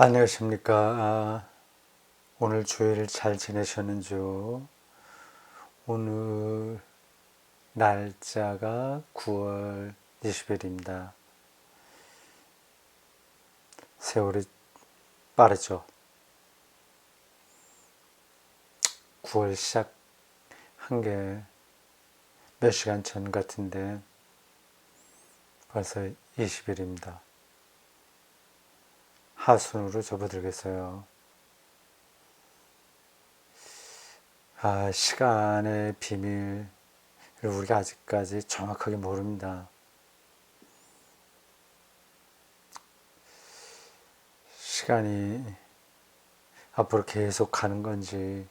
안녕하십니까. 오늘 주일 잘 지내셨는지요? 오늘 날짜가 9월 20일입니다. 세월이 빠르죠. 9월 시작한 게 몇 시간 전 같은데 벌써 20일입니다. 하순으로 접어들겠어요. 시간의 비밀을 우리가 아직까지 정확하게 모릅니다. 시간이 앞으로 계속 가는 건지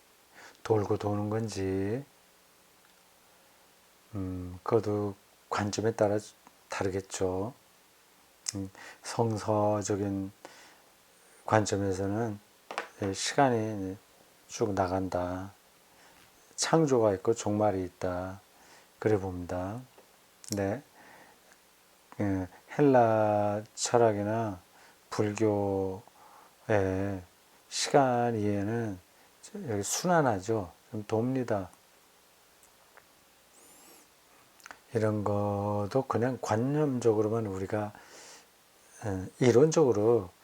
돌고 도는 건지 그것도 관점에 따라 다르겠죠. 성서적인 관점에서는 시간이 쭉 나간다. 창조가 있고 종말이 있다. 그래 봅니다. 네. 헬라 철학이나 불교의 시간 이해는 순환하죠. 좀 돕니다. 이런 것도 그냥 관념적으로만 우리가 이론적으로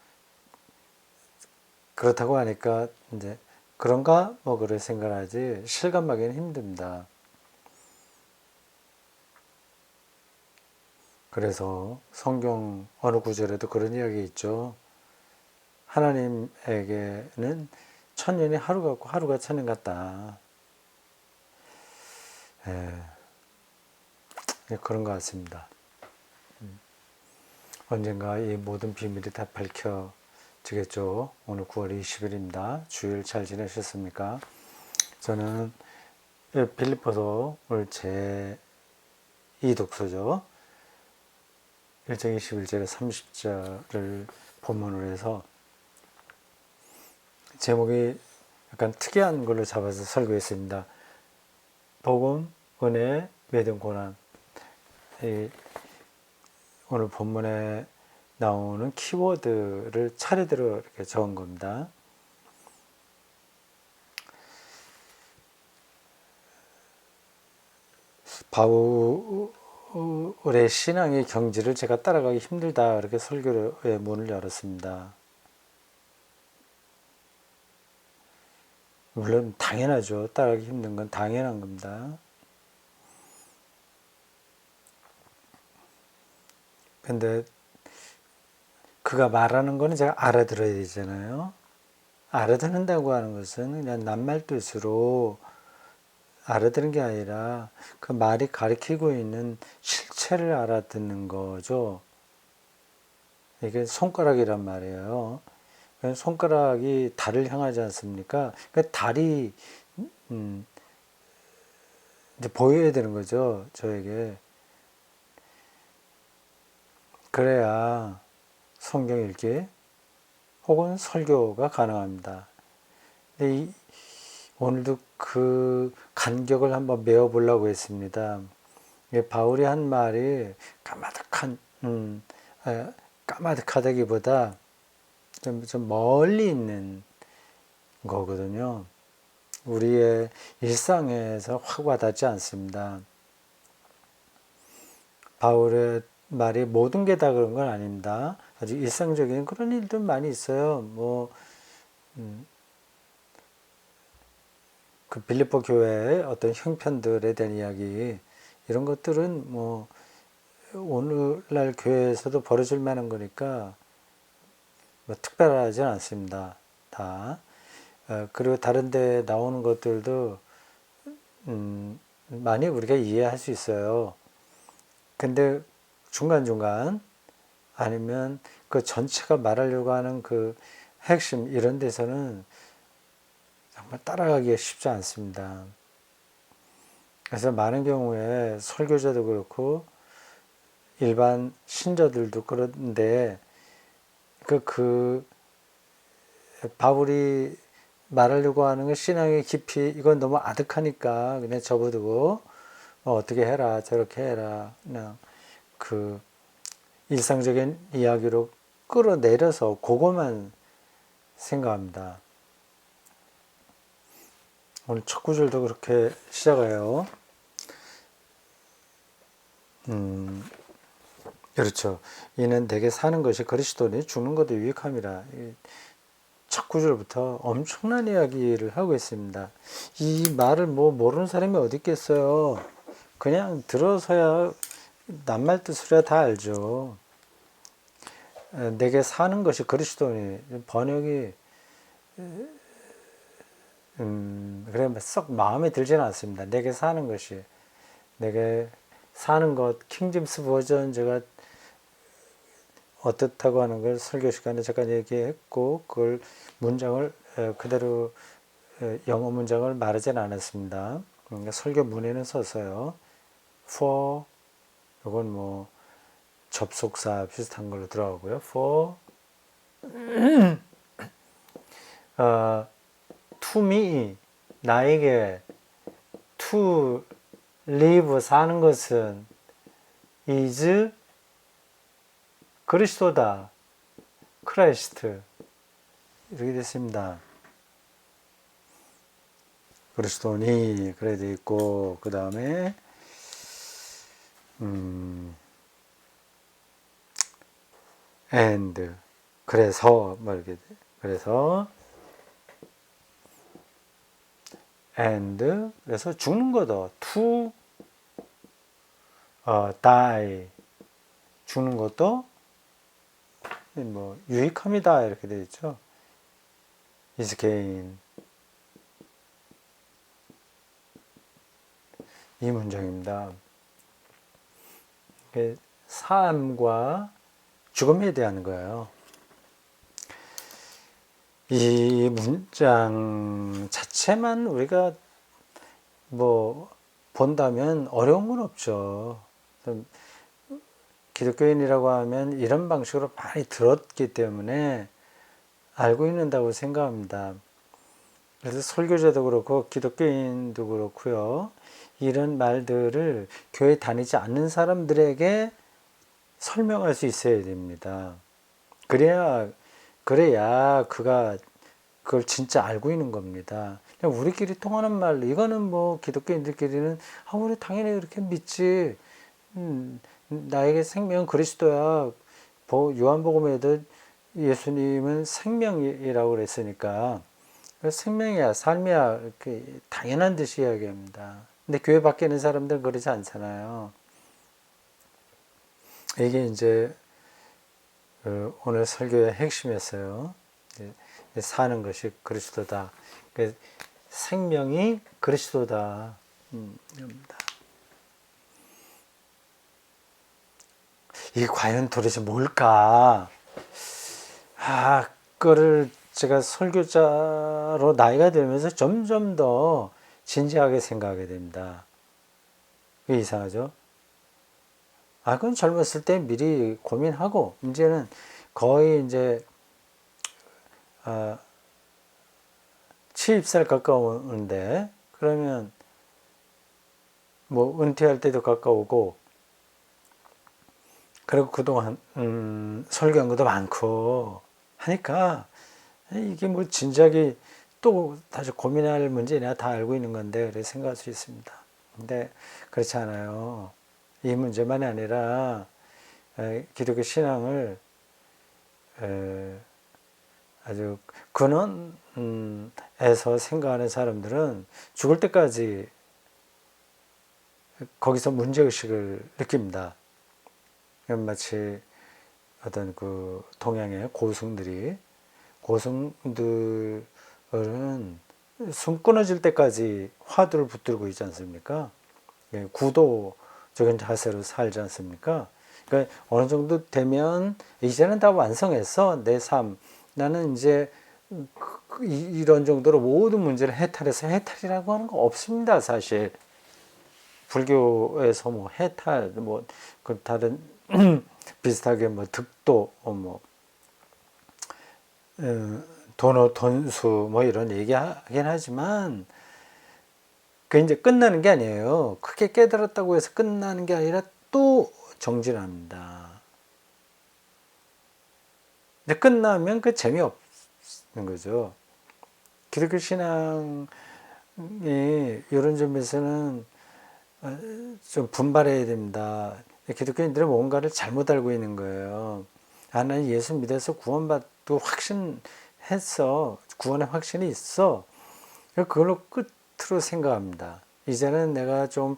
그렇다고 하니까 이제 그런가 뭐 그래 생각하지 실감하기는 힘듭니다. 그래서 성경 어느 구절에도 그런 이야기 있죠. 하나님에게는 천년이 하루 같고 하루가 천년 같다. 그런 것 같습니다. 언젠가 이 모든 비밀이 다 밝혀지겠죠. 오늘 9월 20일입니다. 주일 잘 지내셨습니까? 저는 빌립보서 오늘 제 2독서죠. 1장 21절에 30절을 본문으로 해서 제목이 약간 특이한 걸로 잡아서 설교했습니다. 복음, 은혜, 믿음, 고난. 오늘 본문에 나오는 키워드를 차례대로 이렇게 적은 겁니다. 바울의 신앙의 경지를 제가 따라가기 힘들다 이렇게 설교의 문을 열었습니다. 물론 당연하죠. 따라가기 힘든 건 당연한 겁니다. 근데 그가 말하는 거는 제가 알아들어야 되잖아요. 알아듣는다고 하는 것은 그냥 낱말뜻으로 알아듣는 게 아니라 그 말이 가리키고 있는 실체를 알아듣는 거죠. 이게 손가락이란 말이에요. 손가락이 달을 향하지 않습니까? 그 달이 이제 보여야 되는 거죠. 저에게. 그래야 성경 읽기 혹은 설교가 가능합니다. 근데 오늘도 그 간격을 한번 메워보려고 했습니다. 바울이 한 말이 까마득하다기보다 좀 멀리 있는 거거든요. 우리의 일상에서 확 와닿지 않습니다. 바울의 말이 모든 게 다 그런 건 아닙니다. 아주 일상적인 그런 일도 많이 있어요. 그 빌립보 교회의 어떤 형편들에 대한 이야기, 이런 것들은 오늘날 교회에서도 벌어질 만한 거니까 특별하지 않습니다. 다. 그리고 다른 데 나오는 것들도 많이 우리가 이해할 수 있어요. 근데 중간중간 아니면 그 전체가 말하려고 하는 그 핵심 이런 데서는 정말 따라가기가 쉽지 않습니다. 그래서 많은 경우에 설교자도 그렇고 일반 신자들도 그런데 그 바울이 말하려고 하는 건 신앙의 깊이, 이건 너무 아득하니까 그냥 접어두고 어떻게 해라 저렇게 해라 그냥 그 일상적인 이야기로 끌어내려서 그것만 생각합니다. 오늘 첫 구절도 그렇게 시작해요. 그렇죠. 이는 내게 사는 것이 그리스도니 죽는 것도 유익함이라. 첫 구절부터 엄청난 이야기를 하고 있습니다. 이 말을 뭐 모르는 사람이 어디 있겠어요. 그냥 들어서야 낱말 뜻으로야 다 알죠. 내게 사는 것이 그리스도니. 번역이 그래 썩 마음에 들지는 않습니다. 내게 사는 것이, 내게 사는 것, 킹제임스 버전 제가 어떻다고 하는 걸 설교 시간에 잠깐 얘기했고, 그걸 문장을 그대로 영어 문장을 말하지는 않았습니다. 그러니까 설교 문에는 썼어요. for, 이건 뭐 접속사 비슷한 걸로 들어가고요. for to me, 나에게 to live, 사는 것은 is 그리스도다, 크라이스트, 이렇게 됐습니다. 그리스도니 그래 돼 있고, 그 다음에 and, 그래서 뭐 이렇게, 그래서 and, 그래서 죽는 거다, to die, 죽는 것도 뭐 유익함이다, 이렇게 되어 있죠. is gain, 이 문장입니다. 삶과 죽음에 대한 거예요. 이 문장 자체만 우리가 뭐 본다면 어려운 건 없죠. 기독교인이라고 하면 이런 방식으로 많이 들었기 때문에 알고 있는다고 생각합니다. 그래서 설교자도 그렇고 기독교인도 그렇고요. 이런 말들을 교회 다니지 않는 사람들에게 설명할 수 있어야 됩니다. 그래야 그가 그걸 진짜 알고 있는 겁니다. 그냥 우리끼리 통하는 말, 이거는 뭐 기독교인들끼리는 우리 당연히 그렇게 믿지. 나에게 생명은 그리스도야. 요한복음에도 예수님은 생명이라고 그랬으니까 생명이야, 삶이야, 이렇게 당연한 듯이 이야기합니다. 근데 교회 밖에 있는 사람들은 그러지 않잖아요. 이게 이제 오늘 설교의 핵심이었어요. 사는 것이 그리스도다. 생명이 그리스도다. 입니다. 이게 과연 도대체 뭘까? 그거를 제가 설교자로 나이가 들면서 점점 더 진지하게 생각하게 됩니다. 왜 이상하죠? 그건 젊었을 때 미리 고민하고, 이제는 거의 이제 70살 가까우는데, 그러면 뭐 은퇴할 때도 가까우고, 그리고 그동안 설교한 것도 많고 하니까 이게 뭐 진작에 또 다시 고민할 문제냐, 다 알고 있는 건데 그렇게 생각할 수 있습니다. 근데 그렇지 않아요. 이 문제만이 아니라 기독교 신앙을 아주 근원에서 생각하는 사람들은 죽을 때까지 거기서 문제의식을 느낍니다. 마치 어떤 그 동양의 고승들은 숨 끊어질 때까지 화두를 붙들고 있지 않습니까? 구도적인 자세로 살지 않습니까? 그러니까 어느 정도 되면 이제는 다 완성했어, 내 삶. 나는 이제 이런 정도로 모든 문제를 해탈해서, 해탈이라고 하는 거 없습니다, 사실. 불교에서 뭐 해탈, 뭐 그 다른 비슷하게 뭐 득도, 도노 돈수 뭐 이런 얘기하긴 하지만 그 이제 끝나는 게 아니에요. 크게 깨달았다고 해서 끝나는 게 아니라 또 정진합니다. 근데 끝나면 그 재미없 거죠. 기독교 신앙이 이런 점에서는 좀 분발해야 됩니다. 기독교인들은 뭔가를 잘못 알고 있는 거예요. 나는 예수 믿어서 구원받고 확신했어. 구원의 확신이 있어. 그걸로 끝으로 생각합니다. 이제는 내가 좀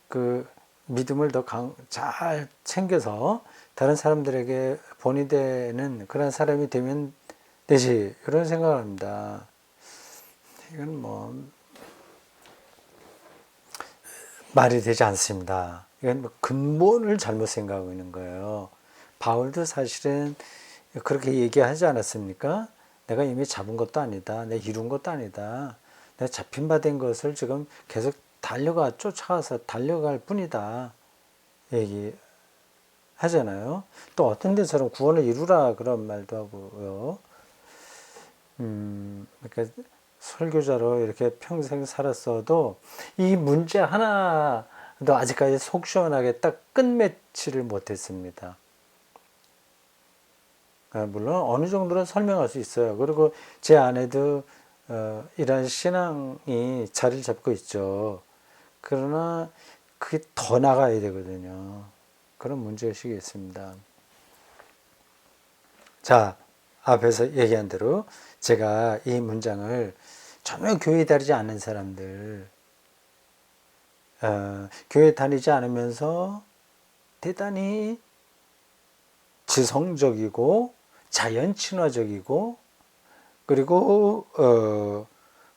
그 믿음을 더 잘 챙겨서 다른 사람들에게 본이 되는 그런 사람이 되면 되지. 이런 생각을 합니다. 이건 뭐 말이 되지 않습니다. 이건 뭐 근본을 잘못 생각하고 있는 거예요. 바울도 사실은 그렇게 얘기하지 않았습니까? 내가 이미 잡은 것도 아니다. 내가 이룬 것도 아니다. 내가 잡힌 바 된 것을 지금 계속 쫓아가서 달려갈 뿐이다. 얘기하잖아요. 또 어떤 데서는 구원을 이루라 그런 말도 하고요. 그러니까 설교자로 이렇게 평생 살았어도 이 문제 하나도 아직까지 속 시원하게 딱 끝맺지를 못했습니다. 물론 어느 정도는 설명할 수 있어요. 그리고 제 안에도 이런 신앙이 자리를 잡고 있죠. 그러나 그게 더 나가야 되거든요. 그런 문제의식이 있습니다. 자, 앞에서 얘기한 대로 제가 이 문장을 전혀 교회 다니지 않는 사람들, 교회 다니지 않으면서 대단히 지성적이고 자연 친화적이고 그리고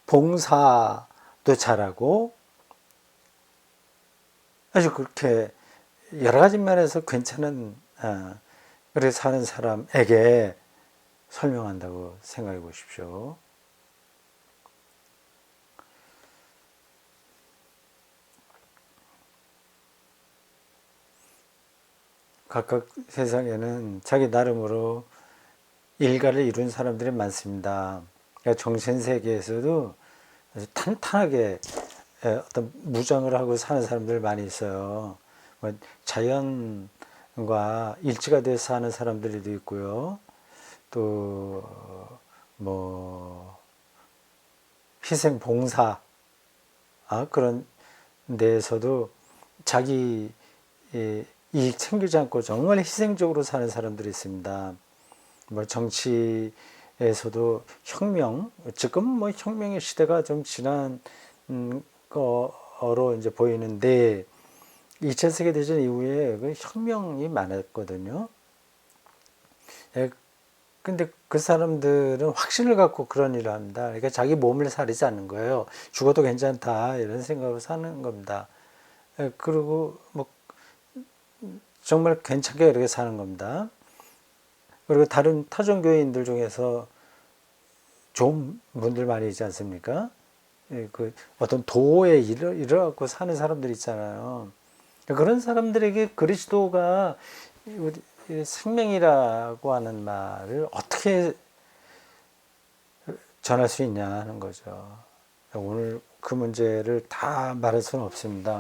봉사도 잘하고 아주 그렇게 여러 가지 면에서 괜찮은 그렇게 사는 사람에게 설명한다고 생각해 보십시오. 각각 세상에는 자기 나름으로 일가를 이룬 사람들이 많습니다. 그러니까 정신세계에서도 아주 탄탄하게 어떤 무장을 하고 사는 사람들 많이 있어요. 뭐 자연과 일치가 돼서 사는 사람들도 있고요. 또 뭐 희생 봉사 그런 데에서도 자기 이익 챙기지 않고 정말 희생적으로 사는 사람들이 있습니다. 뭐 정치에서도 혁명, 지금 뭐 혁명의 시대가 좀 지난 거로 이제 보이는데 2차 세계대전 이후에 그 혁명이 많았거든요. 근데 그 사람들은 확신을 갖고 그런 일을 합니다. 그러니까 자기 몸을 사리지 않는 거예요. 죽어도 괜찮다 이런 생각으로 사는 겁니다. 그리고 뭐 정말 괜찮게 이렇게 사는 겁니다. 그리고 다른 타종교인들 중에서 좋은 분들 많이 있지 않습니까? 그 어떤 도에 이르갖고 사는 사람들 있잖아요. 그런 사람들에게 그리스도가 생명이라고 하는 말을 어떻게 전할 수 있냐 하는 거죠. 오늘 그 문제를 다 말할 수는 없습니다.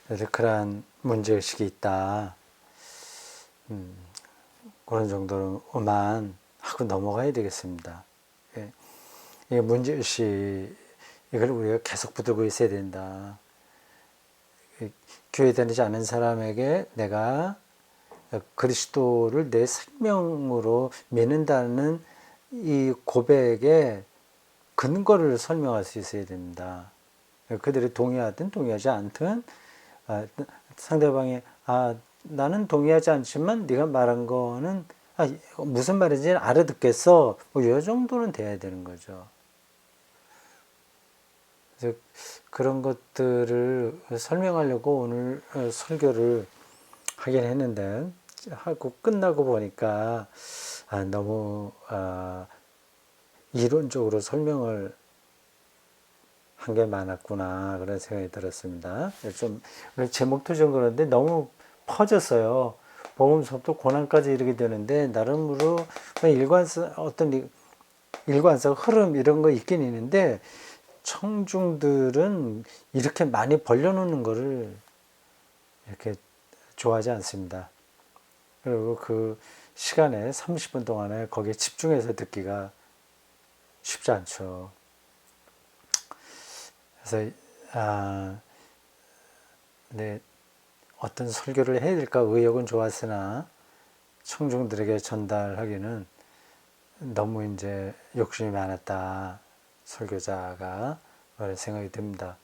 그래서 그러한 문제의식이 있다. 그런 정도로만 하고 넘어가야 되겠습니다. 이 문제의식, 이걸 우리가 계속 붙들고 있어야 된다. 교회 다니지 않은 사람에게 내가 그리스도를 내 생명으로 믿는다는 이 고백에 근거를 설명할 수 있어야 됩니다. 그들이 동의하든 동의하지 않든 상대방이 나는 동의하지 않지만 네가 말한 거는 무슨 말인지 알아듣겠어. 뭐 이 정도는 돼야 되는 거죠. 그래서 그런 것들을 설명하려고 오늘 설교를 하긴 했는데 하고 끝나고 보니까 너무 이론적으로 설명을 한 게 많았구나 그런 생각이 들었습니다. 좀 제목도 좀 그런데 너무 퍼졌어요. 복음서부터 고난까지 이르게 되는데 나름으로 어떤 일관성 흐름 이런 거 있긴 있는데 청중들은 이렇게 많이 벌려놓는 거를 이렇게 좋아하지 않습니다. 그리고 그 시간에 30분 동안에 거기에 집중해서 듣기가 쉽지 않죠. 그래서 네, 어떤 설교를 해야 될까 의욕은 좋았으나 청중들에게 전달하기는 너무 이제 욕심이 많았다. 설교자가 그런 생각이 듭니다.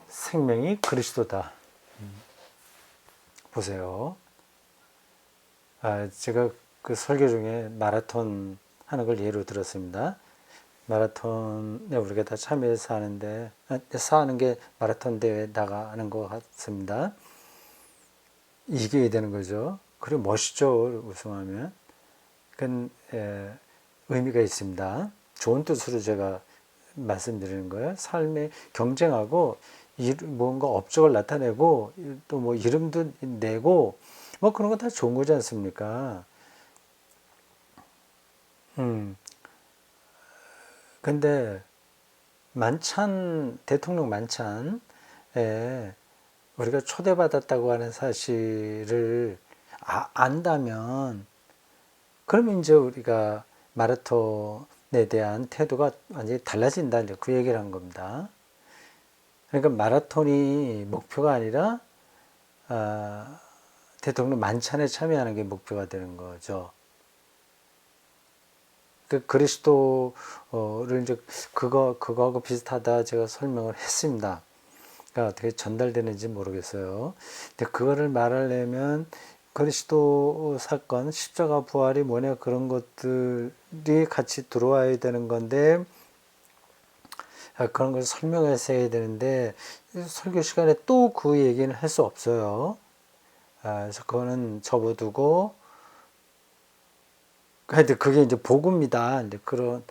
생명이 그리스도다. 보세요. 제가 그 설교 중에 마라톤 하는 걸 예로 들었습니다. 마라톤에 우리가 다 참여해서 하는데, 하는 게 마라톤 대회에 나가는 것 같습니다. 이겨야 되는 거죠. 그리고 멋있죠, 우승하면. 그건 의미가 있습니다. 좋은 뜻으로 제가 말씀드리는 거예요. 삶에 경쟁하고 뭔가 업적을 나타내고 또 뭐 이름도 내고 뭐 그런 거 다 좋은 거지 않습니까? 근데 만찬 대통령 만찬에 우리가 초대받았다고 하는 사실을 안다면 그러면 이제 우리가 마라톤에 대한 태도가 완전히 달라진다. 이제 그 얘기를 한 겁니다. 그러니까 마라톤이 목표가 아니라 대통령 만찬에 참여하는 게 목표가 되는 거죠. 그 그리스도를 이제 그거하고 비슷하다 제가 설명을 했습니다. 그러니까 어떻게 전달되는지 모르겠어요. 근데 그거를 말하려면 그리스도 사건, 십자가 부활이 뭐냐 그런 것들이 같이 들어와야 되는 건데 그런 걸 설명해서 해야 되는데 설교 시간에 또 그 얘기는 할 수 없어요. 그래서 그거는 접어두고 하여튼 그게 이제 복음이다. 이제 그런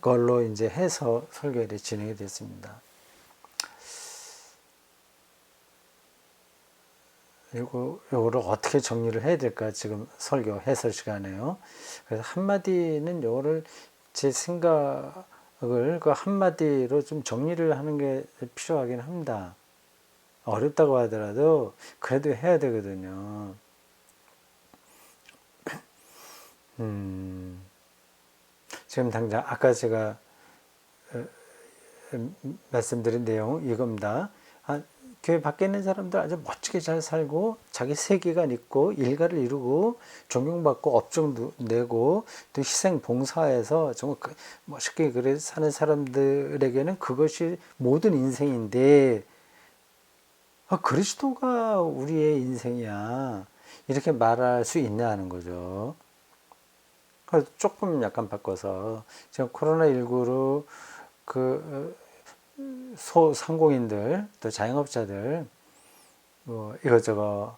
걸로 이제 해서 설교를 진행이 됐습니다. 요거를 어떻게 정리를 해야 될까 지금 설교 해설 시간에요. 그래서 한마디는 요거를 제 생각을 그 한마디로 좀 정리를 하는 게 필요하긴 합니다. 어렵다고 하더라도 그래도 해야 되거든요. 지금 당장 아까 제가 말씀드린 내용 이겁니다. 교회 밖에 있는 사람들 아주 멋지게 잘 살고 자기 세계관 있고 일가를 이루고 존경받고 업적 내고 또 희생 봉사해서 정말 멋있게 그래 사는 사람들에게는 그것이 모든 인생인데 그리스도가 우리의 인생이야 이렇게 말할 수 있냐는 거죠. 그래서 조금 약간 바꿔서 지금 코로나19로 그 소상공인들 또 자영업자들 뭐 이것저것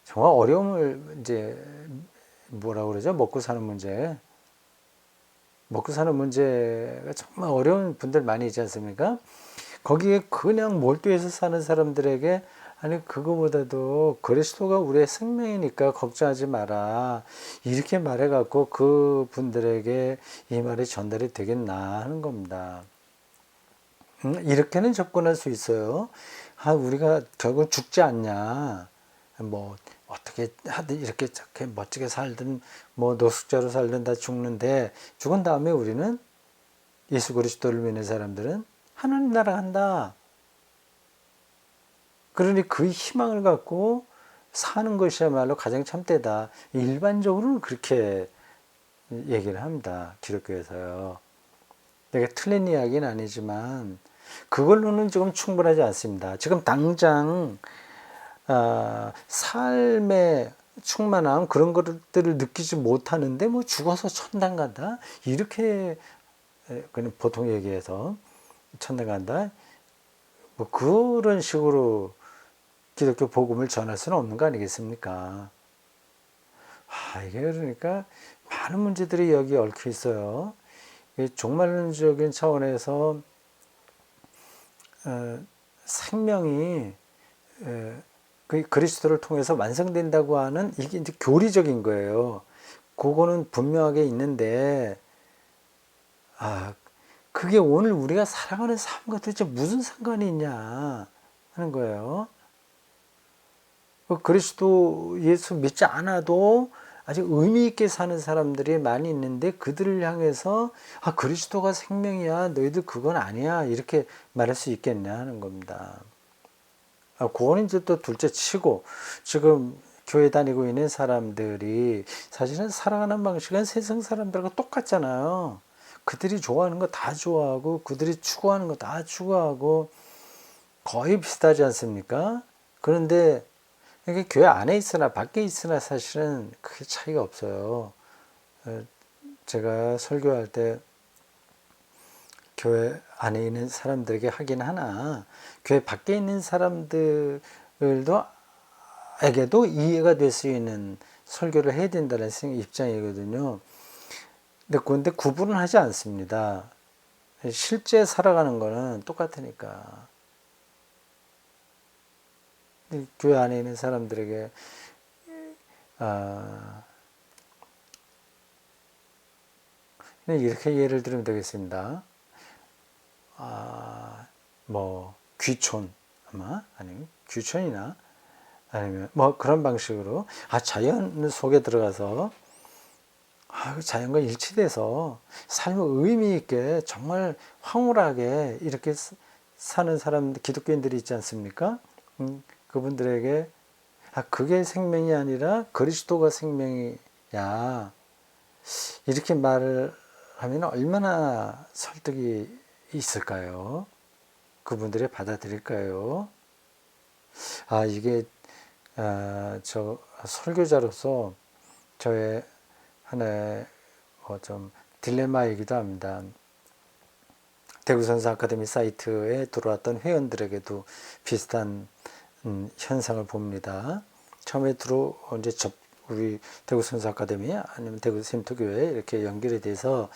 정말 어려움을 이제 뭐라 그러죠? 먹고 사는 문제가 정말 어려운 분들 많이 있지 않습니까? 거기에 그냥 몰두해서 사는 사람들에게 아니 그거보다도 그리스도가 우리의 생명이니까 걱정하지 마라 이렇게 말해갖고 그 분들에게 이 말이 전달이 되겠나 하는 겁니다. 이렇게는 접근할 수 있어요. 우리가 결국 죽지 않냐. 뭐, 어떻게 하든 이렇게 멋지게 살든, 뭐, 노숙자로 살든 다 죽는데, 죽은 다음에 우리는 예수 그리스도를 믿는 사람들은 하나님 나라 간다. 그러니 그 희망을 갖고 사는 것이야말로 가장 참되다. 일반적으로는 그렇게 얘기를 합니다. 기독교에서요. 내가 틀린 이야기는 아니지만 그걸로는 지금 충분하지 않습니다. 지금 당장 삶의 충만함 그런 것들을 느끼지 못하는데 뭐 죽어서 천당 간다 이렇게 그냥 보통 얘기해서 천당 간다 뭐 그런 식으로 기독교 복음을 전할 수는 없는 거 아니겠습니까? 이게 그러니까 많은 문제들이 여기 얽혀 있어요. 종말론적인 차원에서 생명이 그리스도를 통해서 완성된다고 하는 이게 이제 교리적인 거예요. 그거는 분명하게 있는데 그게 오늘 우리가 살아가는 삶과 도대체 무슨 상관이 있냐 하는 거예요. 그리스도 예수 믿지 않아도 아주 의미 있게 사는 사람들이 많이 있는데 그들을 향해서 그리스도가 생명이야 너희들 그건 아니야 이렇게 말할 수 있겠냐 하는 겁니다. 그거는 이제 또 둘째 치고 지금 교회 다니고 있는 사람들이 사실은 살아가는 방식은 세상 사람들과 똑같잖아요. 그들이 좋아하는 거 다 좋아하고 그들이 추구하는 거 다 추구하고 거의 비슷하지 않습니까? 그런데 이게 교회 안에 있으나 밖에 있으나 사실은 크게 차이가 없어요. 제가 설교할 때 교회 안에 있는 사람들에게 하긴 하나 교회 밖에 있는 사람들도 에게도 이해가 될 수 있는 설교를 해야 된다는 입장이거든요. 근데 구분은 하지 않습니다. 실제 살아가는 거는 똑같으니까. 교회 안에 있는 사람들에게 이렇게 예를 들면 되겠습니다. 뭐 귀촌 아니면 귀촌이나 아니면 뭐 그런 방식으로 자연 속에 들어가서 자연과 일치돼서 삶을 의미 있게 정말 황홀하게 이렇게 사는 사람 기독교인들이 있지 않습니까? 그분들에게 그게 생명이 아니라 그리스도가 생명이야 이렇게 말을 하면 얼마나 설득이 있을까요? 그분들이 받아들일까요? 이게 저 설교자로서 저의 하나의 좀 딜레마이기도 합니다. 대구선사 아카데미 사이트에 들어왔던 회원들에게도 비슷한 현상을 봅니다. 처음에 이제 우리 대구선사 아카데미 아니면 대구 샘터교회 이렇게 연결이 돼서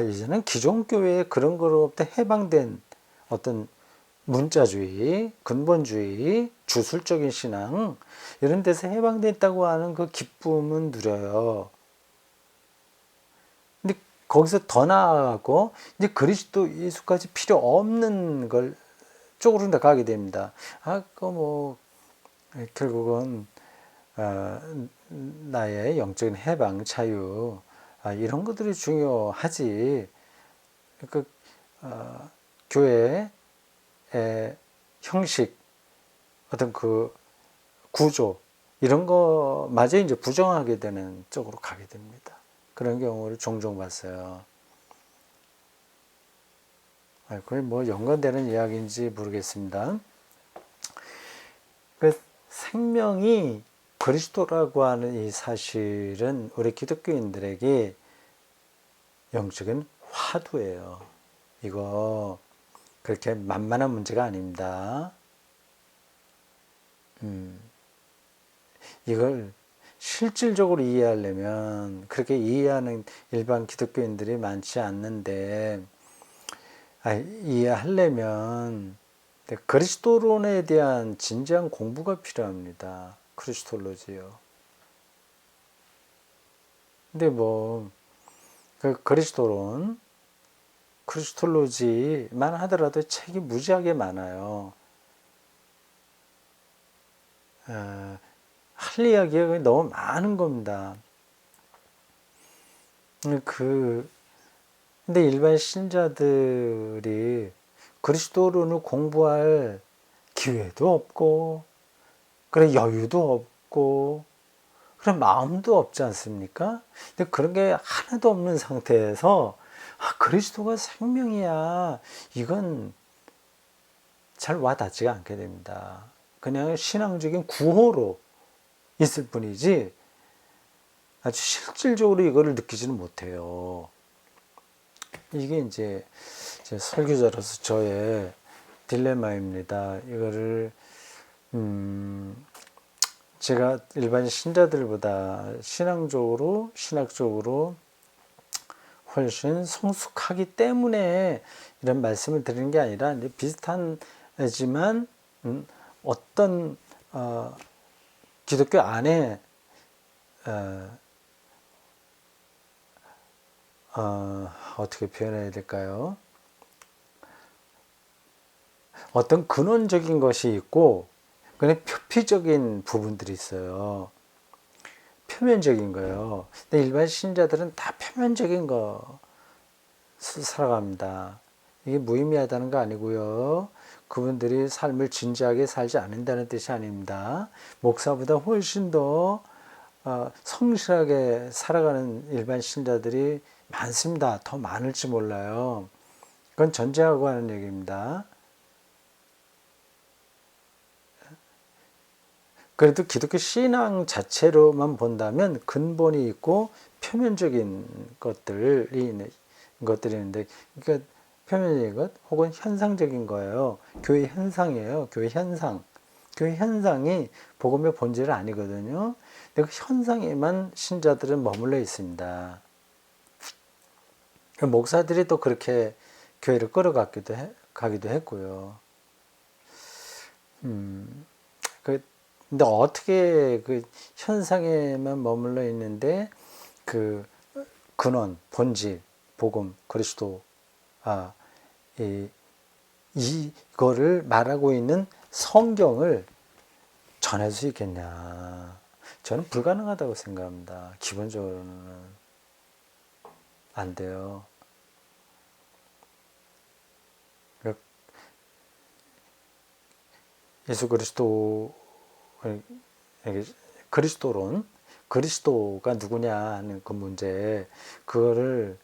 이제는 기존 교회에 그런 거로부터 해방된 어떤 문자주의, 근본주의, 주술적인 신앙 이런 데서 해방됐다고 하는 그 기쁨은 누려요. 근데 거기서 더 나아가고 이제 그리스도 예수까지 필요 없는 걸 쪽으로 가게 됩니다. 결국은 나의 영적인 해방, 자유 이런 것들이 중요하지. 교회의 형식, 어떤 그 구조 이런 거마저 이제 부정하게 되는 쪽으로 가게 됩니다. 그런 경우를 종종 봤어요. 그게 뭐 연관되는 이야기인지 모르겠습니다. 그 생명이 그리스도라고 하는 이 사실은 우리 기독교인들에게 영적인 화두예요. 이거 그렇게 만만한 문제가 아닙니다. 이걸 실질적으로 이해하려면 그렇게 이해하는 일반 기독교인들이 많지 않는데 이해하려면 그리스도론에 대한 진지한 공부가 필요합니다. 크리스톨로지요. 근데 그 크리스톨로지만 하더라도 책이 무지하게 많아요. 할 이야기가 너무 많은 겁니다. 근데 일반 신자들이 그리스도론을 공부할 기회도 없고, 그래 여유도 없고, 그래 마음도 없지 않습니까? 근데 그런 게 하나도 없는 상태에서 그리스도가 생명이야. 이건 잘 와닿지가 않게 됩니다. 그냥 신앙적인 구호로 있을 뿐이지 아주 실질적으로 이거를 느끼지는 못해요. 이게 이제 제 설교자로서 저의 딜레마입니다. 이거를 제가 일반 신자들보다 신학적으로 훨씬 성숙하기 때문에 이런 말씀을 드리는 게 아니라 비슷하지만 어떤 기독교 안에 어떻게 표현해야 될까요? 어떤 근원적인 것이 있고 그냥 표피적인 부분들이 있어요. 표면적인 거예요. 근데 일반 신자들은 다 표면적인 거 살아갑니다. 이게 무의미하다는 거 아니고요. 그분들이 삶을 진지하게 살지 않는다는 뜻이 아닙니다. 목사보다 훨씬 더 성실하게 살아가는 일반 신자들이 많습니다. 더 많을지 몰라요. 그건 전제하고 하는 얘기입니다. 그래도 기독교 신앙 자체로만 본다면 근본이 있고 표면적인 것들이 있는데, 그러니까 표면적인 것 혹은 현상적인 거예요. 교회 현상이에요. 교회 현상. 교회 현상이 복음의 본질은 아니거든요. 근데 그 현상에만 신자들은 머물러 있습니다. 목사들이 또 그렇게 교회를 가기도 했고요. 근데 어떻게 그 현상에만 머물러 있는데 그 근원, 본질, 복음, 그리스도, 이거를 말하고 있는 성경을 전할 수 있겠냐? 저는 불가능하다고 생각합니다. 기본적으로는 안 돼요. 예수 그리스도론, 그리스도가 누구냐 하는 그 문제, 그거를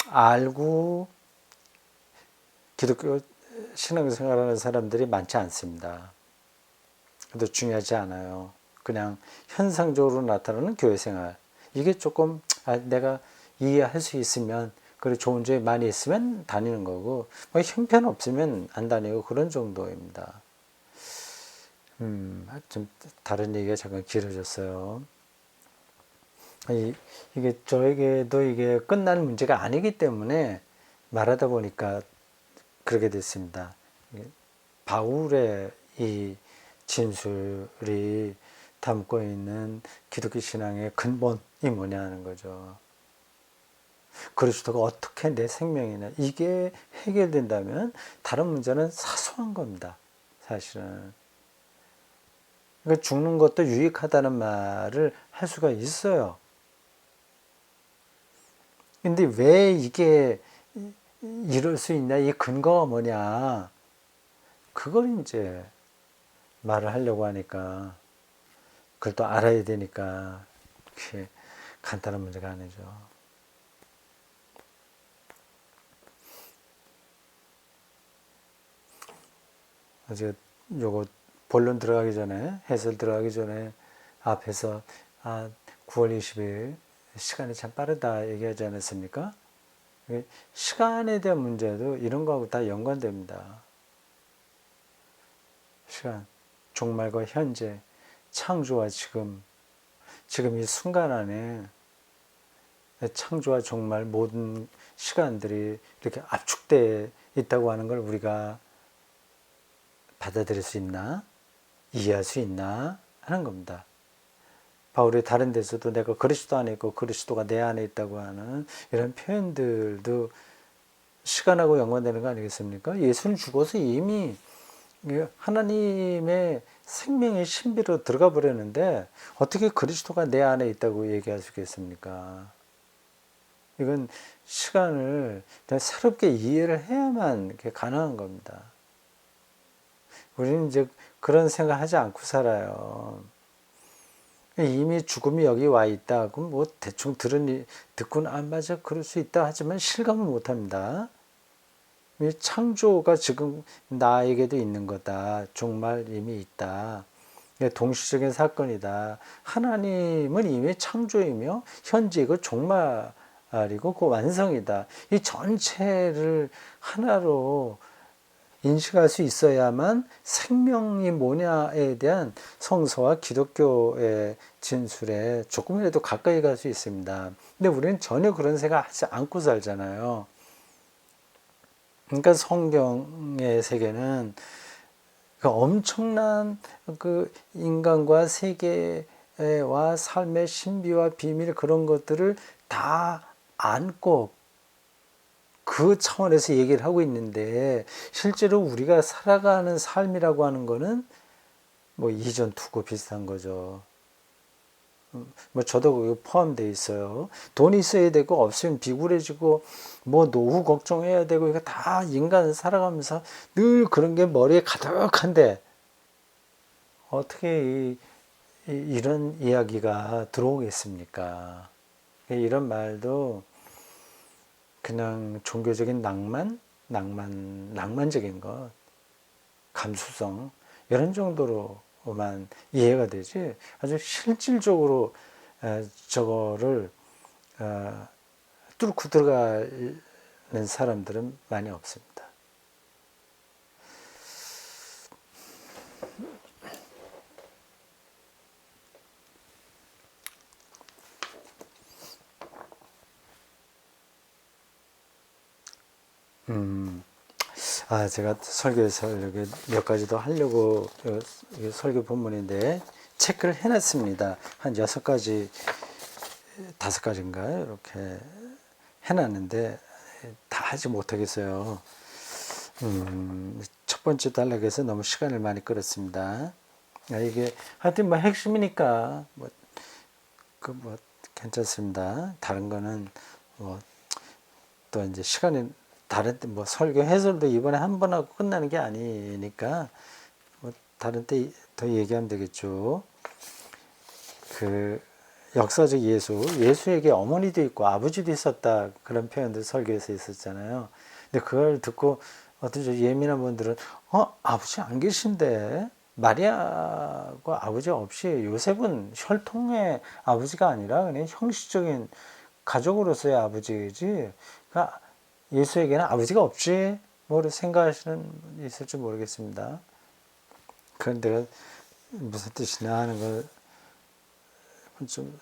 알고 기독교 신앙생활하는 사람들이 많지 않습니다. 그래도 중요하지 않아요. 그냥 현상적으로 나타나는 교회생활, 이게 조금 내가 이해할 수 있으면, 그리고 좋은 점이 많이 있으면 다니는 거고, 뭐 형편없으면 안 다니고 그런 정도입니다. 좀 다른 얘기가 잠깐 길어졌어요. 이게 저에게도 이게 끝난 문제가 아니기 때문에 말하다 보니까 그렇게 됐습니다. 바울의 이 진술이 담고 있는 기독교 신앙의 근본이 뭐냐는 거죠. 그리스도가 어떻게 내 생명이냐, 이게 해결된다면 다른 문제는 사소한 겁니다. 사실은. 그러니까 죽는 것도 유익하다는 말을 할 수가 있어요. 근데 왜 이게 이럴 수 있냐, 이 근거가 뭐냐, 그걸 이제 말을 하려고 하니까, 그걸 또 알아야 되니까 그게 간단한 문제가 아니죠. 어제 요거 본론 들어가기 전에, 해설 들어가기 전에 앞에서 9월 20일 시간이 참 빠르다 얘기하지 않았습니까? 시간에 대한 문제도 이런 거하고 다 연관됩니다. 시간, 종말과 현재, 창조와 지금 이 순간 안에 창조와 종말 모든 시간들이 이렇게 압축되어 있다고 하는 걸 우리가 받아들일 수 있나? 이해할 수 있나? 하는 겁니다. 바울이 다른 데서도 내가 그리스도 안에 있고 그리스도가 내 안에 있다고 하는 이런 표현들도 시간하고 연관되는 거 아니겠습니까? 예수는 죽어서 이미 하나님의 생명의 신비로 들어가 버렸는데 어떻게 그리스도가 내 안에 있다고 얘기할 수 있겠습니까? 이건 시간을 새롭게 이해를 해야만 가능한 겁니다. 우리는 이제 그런 생각 하지 않고 살아요. 이미 죽음이 여기 와 있다. 그럼 뭐 대충 듣고는 맞아, 그럴 수 있다 하지만 실감을 못 합니다. 창조가 지금 나에게도 있는 거다. 종말 이미 있다. 동시적인 사건이다. 하나님은 이미 창조이며 현재이고 종말이고 그 완성이다. 이 전체를 하나로 인식할 수 있어야만 생명이 뭐냐에 대한 성서와 기독교의 진술에 조금이라도 가까이 갈 수 있습니다. 근데 우리는 전혀 그런 생각 하지 않고 살잖아요. 그러니까 성경의 세계는 그 엄청난 그 인간과 세계와 삶의 신비와 비밀, 그런 것들을 다 안고 그 차원에서 얘기를 하고 있는데, 실제로 우리가 살아가는 삶이라고 하는 거는 뭐 이전 투구 비슷한 거죠. 뭐 저도 그거 포함되어 있어요. 돈이 있어야 되고 없으면 비굴해지고 뭐 노후 걱정해야 되고, 이거 다 인간 살아가면서 늘 그런 게 머리에 가득한데 어떻게 이런 이야기가 들어오겠습니까? 이런 말도 그냥 종교적인 낭만적인 것, 감수성 이런 정도로만 이해가 되지, 아주 실질적으로 저거를 뚫고 들어가는 사람들은 많이 없습니다. 제가 설교에서 이렇게 몇 가지 더 하려고 설교 본문인데 체크를 해놨습니다. 한 6가지, 5가지인가요? 이렇게 해놨는데 다 하지 못하겠어요. 첫 번째 단락에서 너무 시간을 많이 끌었습니다. 이게 하여튼 뭐 핵심이니까 뭐 괜찮습니다. 다른 거는 뭐 또 이제 시간이 다른 때 뭐 설교 해설도 이번에 한 번 하고 끝나는 게 아니니까 뭐 다른 때 더 얘기하면 되겠죠. 그 역사적 예수에게 어머니도 있고 아버지도 있었다, 그런 표현들 설교에서 있었잖아요. 근데 그걸 듣고 어떤 예민한 분들은 아버지 안 계신데, 마리아가 아버지 없이 요셉은 혈통의 아버지가 아니라 그냥 형식적인 가족으로서의 아버지지, 그러니까 예수에게는 아버지가 없지, 뭐를 생각하시는 분이 있을지 모르겠습니다. 그런 데가 무슨 뜻이냐 하는 걸 좀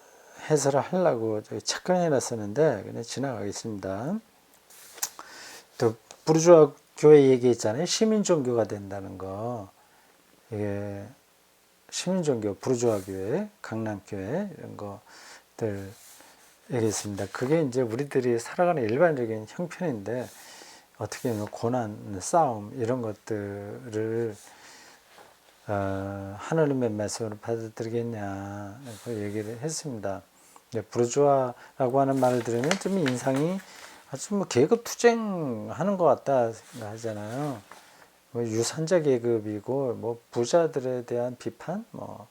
해설을 하려고 착각해 놨었는데 그냥 지나가겠습니다. 또 부르주아 교회 얘기했잖아요. 시민 종교가 된다는 거. 이게 시민 종교, 부르주아 교회, 강남 교회 이런 것들 얘기했습니다. 그게 이제 우리들이 살아가는 일반적인 형편인데 어떻게 보면 고난, 싸움 이런 것들을 하나님의 말씀으로 받아들이겠냐, 그 얘기를 했습니다. 부르주아라고 하는 말을 들으면 좀 인상이 아주 뭐 계급 투쟁하는 것 같다 하잖아요. 뭐 유산자 계급이고 뭐 부자들에 대한 비판 뭐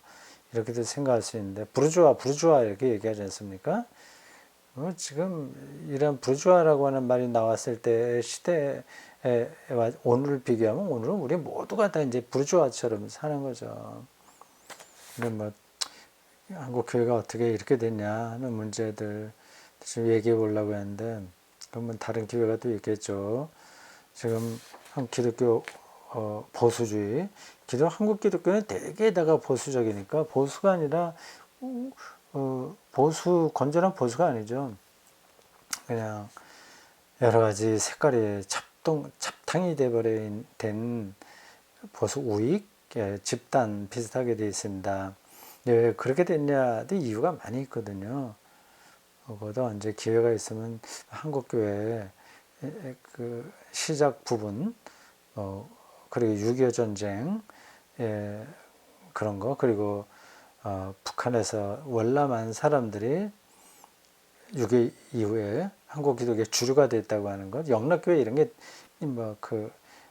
이렇게도 생각할 수 있는데, 부르주아 이렇게 얘기하지 않습니까? 지금 이런 부르주아라고 하는 말이 나왔을 때 시대와 오늘을 비교하면 오늘은 우리 모두가 다 이제 부르주아처럼 사는 거죠. 근데 뭐 한국 교회가 어떻게 이렇게 됐냐 하는 문제들 좀 얘기해 보려고 했는데, 그러면 다른 기회가 또 있겠죠. 지금 한 기독교 보수주의, 한국 기독교는 대개다가 보수적이니까, 보수가 아니라 건전한 보수가 아니죠. 그냥 여러 가지 색깔이 잡탕이 된 보수 우익 집단 비슷하게 되어 있습니다. 왜 그렇게 됐냐? 이유가 많이 있거든요. 그것도 언제 기회가 있으면 한국교회 그 시작 부분, 그리고 6.25 전쟁 그런 거, 그리고 북한에서 월남한 사람들이 6.25 이후에 한국 기독교의 주류가 됐다고 하는 것, 영락교회 이런 게 뭐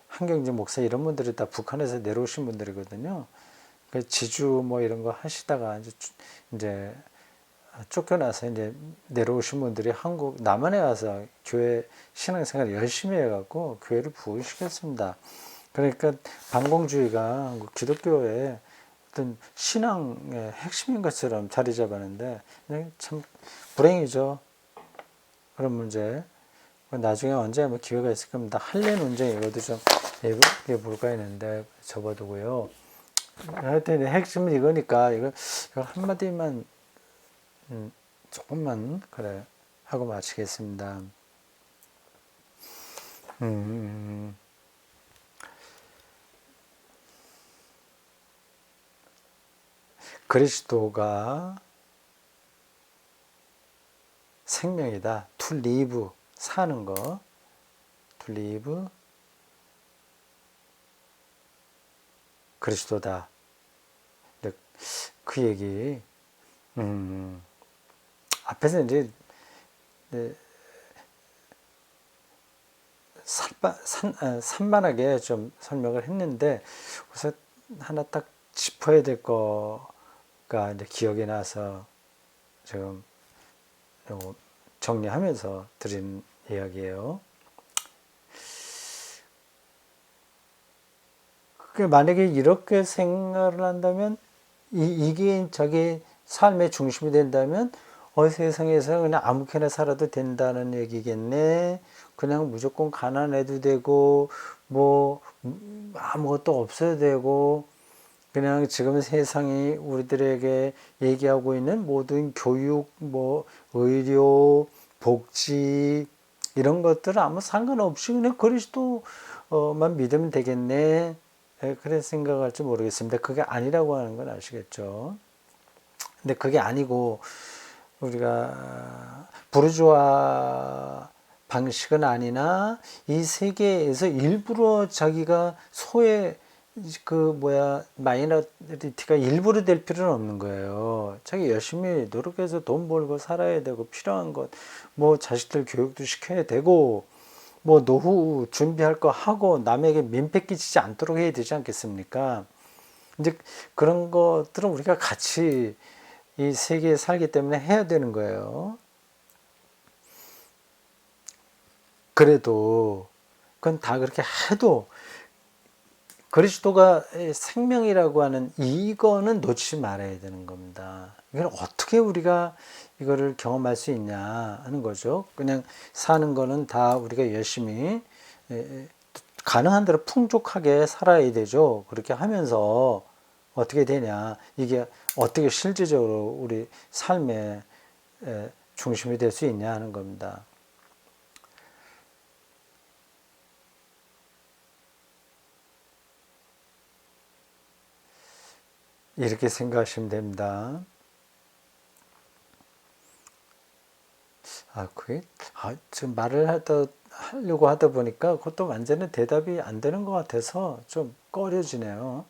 한경진 목사 이런 분들이 다 북한에서 내려오신 분들이거든요. 그 지주 뭐 이런 거 하시다가 이제 쫓겨나서 이제 내려오신 분들이 남한에 와서 교회 신앙생활을 열심히 해갖고 교회를 부흥시켰습니다. 그러니까 반공주의가 기독교의 어떤 신앙의 핵심인 것처럼 자리 잡았는데 참 불행이죠. 그런 문제. 나중에 언제 한번 기회가 있을 겁니다. 할례 논쟁 이것도 좀 해볼까 했는데 접어두고요. 하여튼 핵심은 이거니까 이거 한마디만 조금만 그래 하고 마치겠습니다. 그리스도가 생명이다. to live, 사는 거. believe 그리스도다. 그 얘기, 앞에서 이제 산만하게 좀 설명을 했는데, 우선 하나 딱 짚어야 될 거가 이제 기억이 나서 지금 정리하면서 드린 이야기예요. 만약에 이렇게 생각을 한다면, 이게 자기 삶의 중심이 된다면, 세상에서 그냥 아무렇게나 살아도 된다는 얘기겠네. 그냥 무조건 가난해도 되고, 뭐, 아무것도 없어도 되고, 그냥 지금 세상이 우리들에게 얘기하고 있는 모든 교육, 뭐, 의료, 복지, 이런 것들은 아무 상관없이 그냥 그리스도만 믿으면 되겠네. 그래 생각할지 모르겠습니다. 그게 아니라고 하는 건 아시겠죠? 근데 그게 아니고, 우리가 부르주아 방식은 아니나 이 세계에서 일부러 자기가 마이너리티가 일부러 될 필요는 없는 거예요. 자기 열심히 노력해서 돈 벌고 살아야 되고, 필요한 것, 뭐 자식들 교육도 시켜야 되고, 뭐 노후 준비할 거 하고, 남에게 민폐 끼치지 않도록 해야 되지 않겠습니까? 이제 그런 것들은 우리가 같이 이 세계에 살기 때문에 해야 되는 거예요. 그래도 그건 다 그렇게 해도 그리스도가 생명이라고 하는 이거는 놓치지 말아야 되는 겁니다. 이걸 어떻게 우리가 이거를 경험할 수 있냐 하는 거죠. 그냥 사는 거는 다 우리가 열심히 가능한 대로 풍족하게 살아야 되죠. 그렇게 하면서 어떻게 되냐, 이게 어떻게 실질적으로 우리 삶의 중심이 될 수 있냐 하는 겁니다. 이렇게 생각하시면 됩니다. 지금 하려고 하다 보니까 그것도 완전히 대답이 안 되는 것 같아서 좀 꺼려지네요.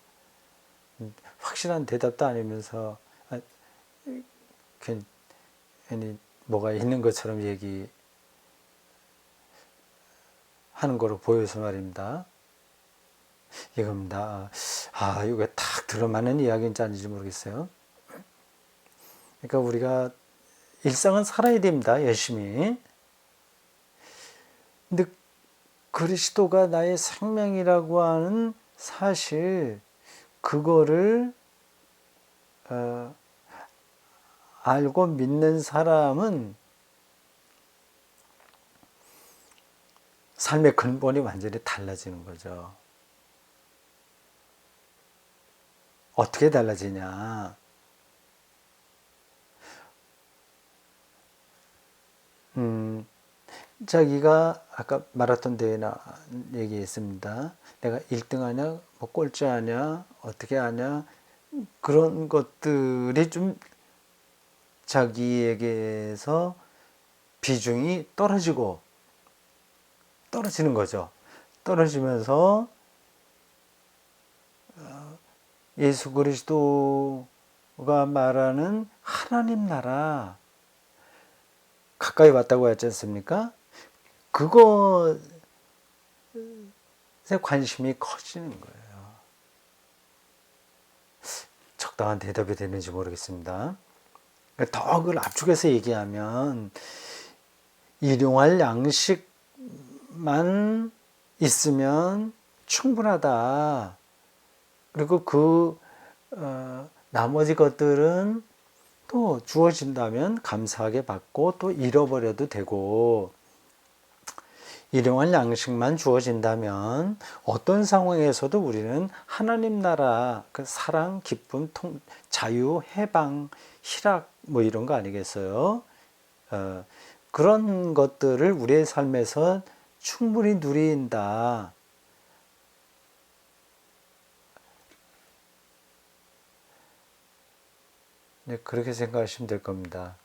확실한 대답도 아니면서, 괜히 뭐가 있는 것처럼 얘기하는 거로 보여서 말입니다. 이겁니다. 이거 딱 들어맞는 이야기인지 아닌지 모르겠어요. 그러니까 우리가 일상은 살아야 됩니다. 열심히. 근데 그리스도가 나의 생명이라고 하는 사실, 그거를 알고 믿는 사람은 삶의 근본이 완전히 달라지는 거죠. 어떻게 달라지냐? 자기가 아까 마라톤 대회나 얘기했습니다. 내가 1등 하냐, 뭐 꼴찌 하냐, 어떻게 하냐, 그런 것들이 좀 자기에게서 비중이 떨어지는 거죠. 떨어지면서 예수 그리스도가 말하는 하나님 나라 가까이 왔다고 했지 않습니까? 그것에 관심이 커지는 거예요. 적당한 대답이 되는지 모르겠습니다. 더 그걸 압축해서 얘기하면, 일용할 양식만 있으면 충분하다. 그리고 나머지 것들은 또 주어진다면 감사하게 받고 또 잃어버려도 되고, 일용할 양식만 주어진다면 어떤 상황에서도 우리는 하나님 나라, 그 사랑, 기쁨, 자유, 해방, 희락, 뭐 이런 거 아니겠어요? 그런 것들을 우리의 삶에서 충분히 누린다. 네, 그렇게 생각하시면 될 겁니다.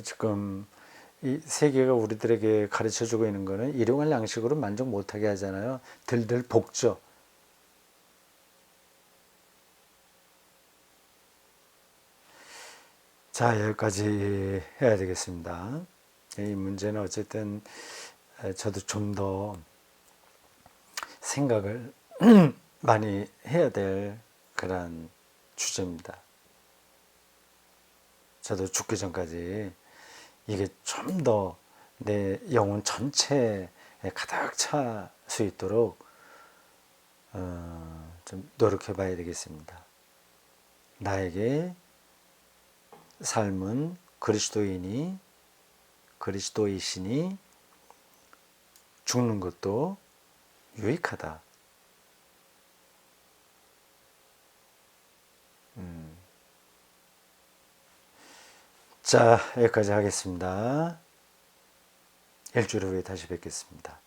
지금 이 세계가 우리들에게 가르쳐주고 있는 거는 일용할 양식으로 만족 못하게 하잖아요. 들들 볶죠. 자, 여기까지 해야 되겠습니다. 이 문제는 어쨌든 저도 좀 더 생각을 많이 해야 될 그런 주제입니다. 저도 죽기 전까지 이게 좀 더 내 영혼 전체에 가득 차 수 있도록 좀 노력해 봐야 되겠습니다. 나에게 삶은 그리스도이시니 죽는 것도 유익하다. 자, 여기까지 하겠습니다. 일주일 후에 다시 뵙겠습니다.